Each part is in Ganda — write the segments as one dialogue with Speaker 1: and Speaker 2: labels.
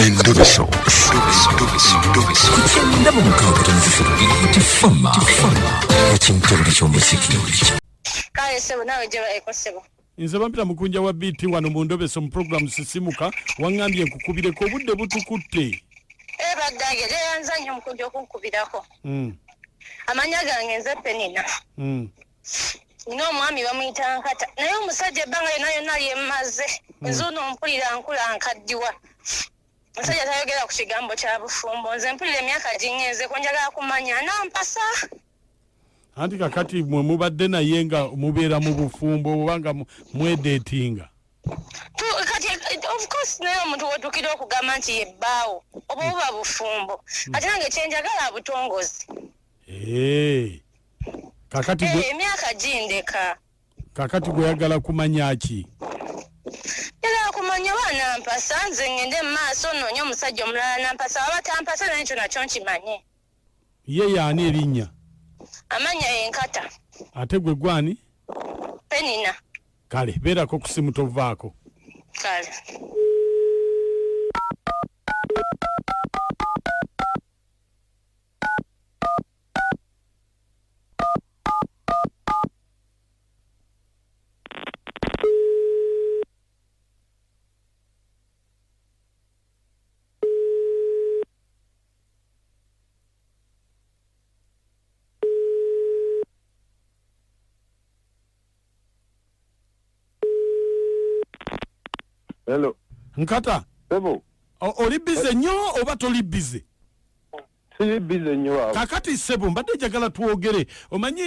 Speaker 1: Endobeso. Kugenda mu mukabuulizi tifama. Ekintu buli ky'omuziki.
Speaker 2: Kale sebo nawe gye baekosebo.
Speaker 3: Nze bampita mukunja wa BT wano mu Ndobeso mu program Sisimuka wangambye nkukubireko obudde butukutte.
Speaker 2: Badage leyanza nnyo mukunja okunkubirako. Amanya gange nze Penina. Nino omwami bamuyita Nkata. Naye omusajja ebbanga yonna lyemmaze. Nzuno mpulira nkula nkaddiwa. Omusajja tayogera ku kigambo kya bufumbo. Nze mpulira emyaka gingenze ko njagala kumanya nampasa.
Speaker 3: Anti kakati mwe mubadde naye nga mubeera mu bufumbo obanga mwedeetinga.
Speaker 2: Of course naye omuntu wetukira okugamba nti yebbaawo oba oba bufumbo. Ate nange kyenjagala butongozi.
Speaker 3: Kakati
Speaker 2: emyaka gindeka.
Speaker 3: Kakati gweyagala kumanya ki?
Speaker 2: Yagala kumanya baana mpasa nze ngende mu maaso noonye omusajja omulala nampasa aba tampasa naye ekyo nakyo nkimanye.
Speaker 3: Ye yaani erinnya?
Speaker 2: Amanya Nkata.
Speaker 3: Ate gwe gwani?
Speaker 2: Penina.
Speaker 3: Kale beerako ku simu tovaako.
Speaker 2: Kale.
Speaker 4: Hello.
Speaker 3: Nkata.
Speaker 4: Sebo.
Speaker 3: Oli bize nnyo oba toli bize?
Speaker 4: Siri bize nnyo.
Speaker 3: Kakati sebo mbadde njagala twogere. Omanyi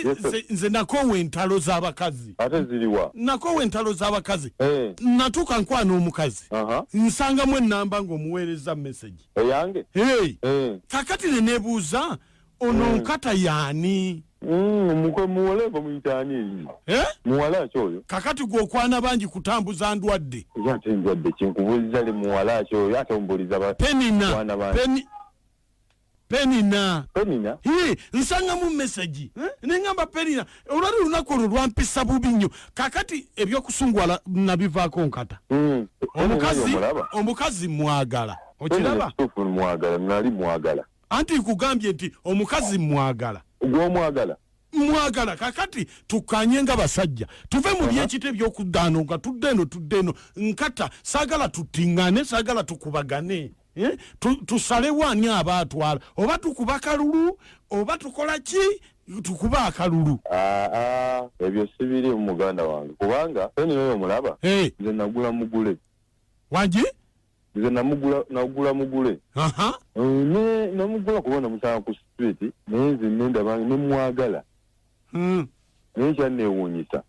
Speaker 3: nze nakoowa entalo z'abakazi.
Speaker 4: Ate ziriwa?
Speaker 3: Nakoowa entalo z'abakazi. Natuuka nkwana omukazi. Nsangamu ennamba ng'omuweereza message.
Speaker 4: Eyange?
Speaker 3: Kakati ne neebuuza ono Nkata yaani?
Speaker 4: Muwala bamuyitaani. Muwala kyoyo.
Speaker 3: Kakati gw'okwana bangi kutambuza ndwadde.
Speaker 4: Ate ndwadde kinkubuuliza le muwala kyoyo ate ombuuliza ba
Speaker 3: Penina. Penina. Nsangamu message. Nengamba Penina. Olwali lunaku olwo lwampisa bubi nnyo. Kakati ebyokusungwala nabivaako Nkata. Omukazi mwagala. Okiraba?
Speaker 4: Mwagala, nali mwagala.
Speaker 3: Anti kugambye nti omukazi mwagala.
Speaker 4: Gw'omwagala.
Speaker 3: Mwagala kakati tukanye nga basajja tuve mu byekite by'okuddaano nga tudde eno Nkata saagala tutingane saagala tukubagane tusale wani abaatwala oba tukuba kalulu oba tukola ki tukuba akalulu.
Speaker 4: Ebyo sibiri mu muganda wange kubanga oyo mulaba nze nagula mugule
Speaker 3: wangi
Speaker 4: nze nagula mugule namugula kubona musanga ku street naye nze nenda bange nemwagala naye kyanneewuunyisa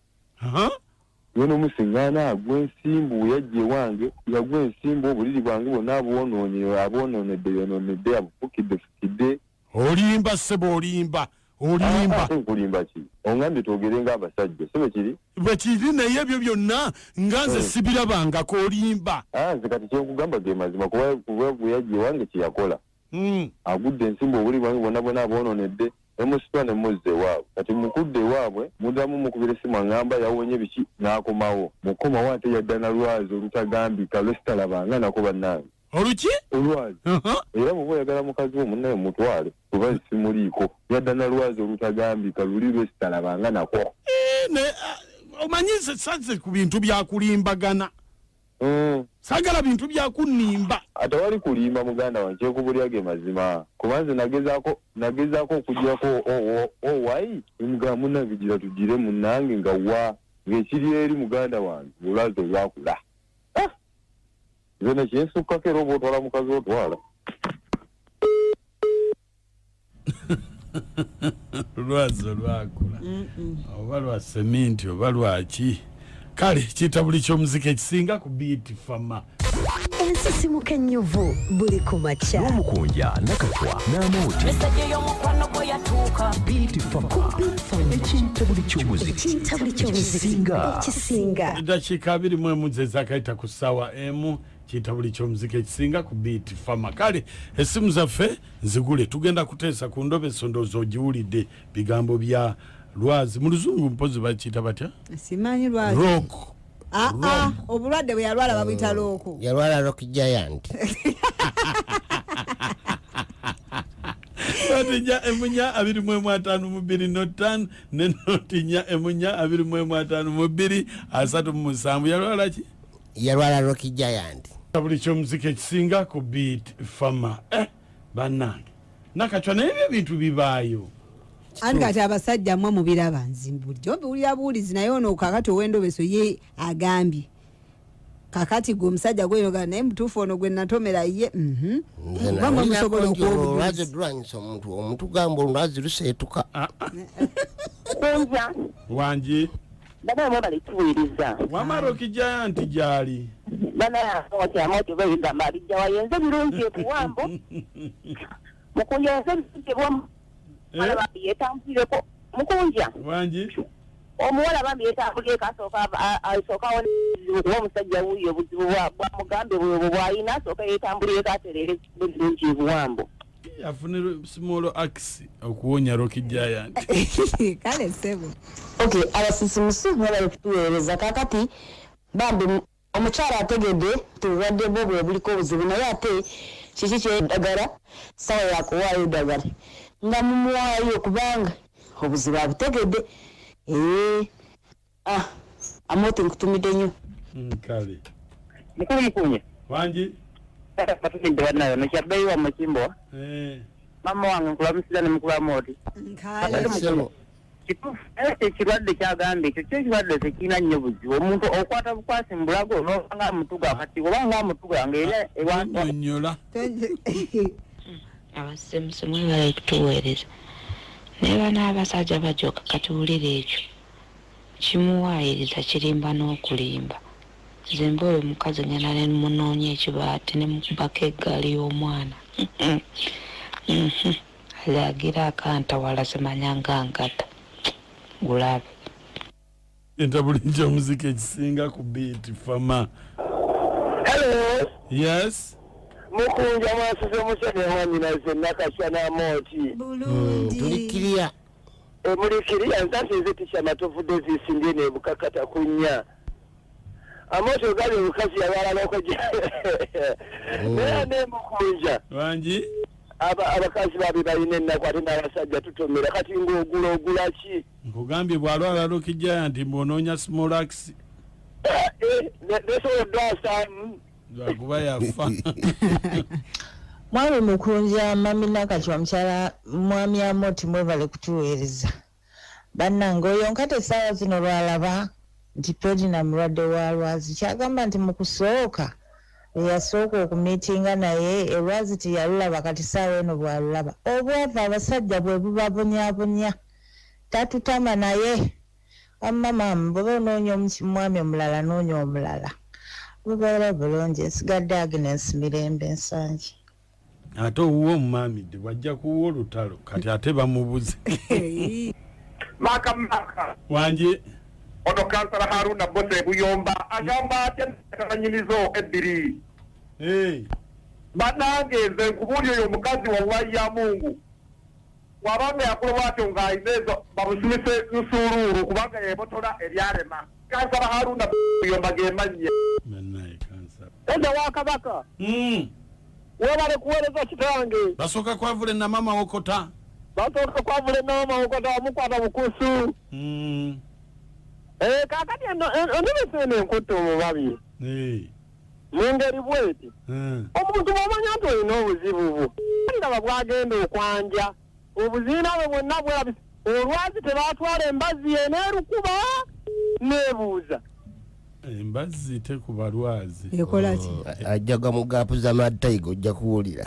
Speaker 4: yona omusiŋŋaana agw'ensimbu yajje wange yagw'ensimbu obuliri bwange bwonna abwonoonedde yonoonedde abufukidde.
Speaker 3: Olimba sebo olimba.
Speaker 4: Nkulimba ki? Ongambye twogere ng'abasajja sebe kiri?
Speaker 3: Bwe kiri naye ebyo byonna nga nze sibirabangako olimba.
Speaker 4: Nze kati kyenkugamba ge mazima kuba bwe yajje wange kye yakola. Agudde ensimbu obuliri bwange bwonna abwonoonedde. Emusitwa ne muzze ewaabwe kati mukudde ewaabwe mudamu mukubira essimu aŋŋamba yawonye biki n'akomawo mukomawo ate yadda na lwazi olutagambika lwesitalabanga nako bannange.
Speaker 3: Oluki?
Speaker 4: Olwazi. Era bw'oba oyagala mukazi wo munnaye mutwale kuba simuliiko yadda na lwazi olutagambika luli lwesitalabanga nako.
Speaker 3: Omanyi saze ku bintu byakulimbagana. Sagala bintu byakunimba.
Speaker 4: Atawali kulimba muganda wange kyekubulyaga mazima kubanze nagezaako okugirako owayi emugamba munavigira tugire munange nga wa ng'ekiri eri muganda wange olwazi olwakula nze nekyensukkako era oba otwala mukazi otwala
Speaker 3: olwazi olwakula oba lwa seminti oba lwaki. Kale kita buli ky'omuzika ekisinga ku BT Fama.
Speaker 5: Ensisimuka ennyuvu buli ku makya.
Speaker 1: N'omukunja nakatwa n'amooti.
Speaker 6: Message y'omukwano gwe yatuuka.
Speaker 1: BT Fama. Ekinta buli ky'omuzika
Speaker 5: ekisinga.
Speaker 3: Eddakiika 21 zezakayita ku ssaawa emu kita buli ky'omuzika ekisinga ku BT Fama. Kale essimu zaffe nzigule tugenda kuteesa ku Ndobeso ndowooza ogiwulidde bigambo bya Lwazi mu luzungu mpozi bakiyita batya?
Speaker 7: Simanyi lwazi.
Speaker 3: Rock.
Speaker 7: obulwadde bwe yalwala babuyita looko.
Speaker 8: Yalwala Rock Giant.
Speaker 3: Notinya emunya 25 nenotinya emunya 25 3 yalwala ki?
Speaker 8: Yalwala Rock Giant.
Speaker 3: Buli kyomuzika ekisinga ku beat fama bannange nakacwa n'ebyo ebintu bibaayo.
Speaker 7: Andi kati abasajja mmwe mubiraba nzimbulyo buulira buulizi naye ono kakati ow'endobeso ye agambye kakati gwe omusajja gweyoga naye mutuufu ono gwe natomera ye bamwe musobola
Speaker 8: okuwuliriza omuntu gamba olwazi luseetuka
Speaker 3: wangi
Speaker 9: bana bali tuwiriza
Speaker 3: wamaro kijanti jali
Speaker 9: bana wote amoto bagamba bijja wayenze birungi ebuwambo mukunja nse bwambo bana bayetambulire ko mukunja
Speaker 3: wangi
Speaker 9: omuwala bambi yetambulire kasoka asoka wo musajja wuyo buzibu bwa mugambe bwo bwayina soka yetambulire katerere birungi ebuwambo
Speaker 3: afunire small axe okuwonya Rock Giant
Speaker 7: kale sebo.
Speaker 10: Okay, abasisimusu bali kutuweereza kakati bambi omukyala ategedde tulwadde bobwe buliko obuzibu naye ate kiki kyedagala sawa yakuwaayo ddagala nga mumuwaayo kubanga obuzibu abutegedde amoti nkutumidde nnyo
Speaker 3: kale
Speaker 9: mukulu mukunye
Speaker 3: wangi
Speaker 9: patulidde bannayo nekyabbeeyi wa mukimbo mama wange nkulamusiza ne mukula moti ekirwadde kyagambye ekyo kyekirwadde tekirina nnyo buzibu omuntu okwata bukwasi mu bulago n'obanga amutuga kati obanga amutuga ngaera
Speaker 3: ewanonyola
Speaker 11: abasemusemwe bali kutuweereza naye bana abasajja bajoka katuwulira ekyo kimuwaayiriza kirimba n'okulimba nze mba oyo mukazi ngenda ne munoonya ekibaati ne mukubako eggaali y'omwana alagira akantawala simanyanga nkata gulabe
Speaker 3: entabuli omuzika ekisinga ku beat fama.
Speaker 4: Hello.
Speaker 3: Yes.
Speaker 4: Mukunja mwasize musene wanyi naze nakasha na moti.
Speaker 8: Tulikiria.
Speaker 4: Mulikiria nzasize tisha matofu dozi singine bukakata kunya. Amoto gali bukazi ya wala loko je. Ne mukunja.
Speaker 3: Wanji.
Speaker 4: Abakazi babi bayine nakwate n'abasajja tutomera kati ng'ogula ki
Speaker 3: nkugambye bwalwala Rock Giant mbonoonya small axe
Speaker 4: nesowoddwasa
Speaker 3: lwakuba yafa
Speaker 10: mwami mukunja mami nakacwa mukyala mwami amoti mwebale kutuweereza bannange oyo nkate essaawa zino lwalaba nti Pedina mulwadde wa lwazi kyagamba nti mukusooka yasooka okumiitinga naye elwazi tiyalulaba kati saawa eno bwalulaba obwava abasajja bwe bubabonyabonya tatutama naye amama bweba onoonya omwami omulala noonya omulala bubeera bulungi nsigadde Agnes Mirembe Nsangi
Speaker 3: ate owuwa omumamidde wajja kuwa olutalo kati ate bamubuze
Speaker 12: maka
Speaker 3: wangi
Speaker 12: ono kansala Haruna Bose Buyomba agamba atya akanyinizo ebbiri banange nze nkubuli oyo omukazi wallahi ya Mungu wabanga yakuloba atyo ng'ayineezo bamusimise lusuuluulu kubanga yeebotola eryalema kansala Haruna Buyomba gemanya
Speaker 4: enda wa Kabaka webale kuweereza kitange
Speaker 3: basooka kwavula namama Wokota
Speaker 4: wamukwata bukusu kakati ondibesene enkutte omubabi mungeri bweti omuntu bwomanya nti olina obuzibu bwo ndaba bwagenda okwanja obuziina bwe bwonna bwabisa olwazi tebatwala embazzi yeneerukuba nebuuza
Speaker 3: embazzi tekuba lwazi
Speaker 7: ekolaki
Speaker 8: ajjaga mu gaapu z'amataigo ojja kuwulira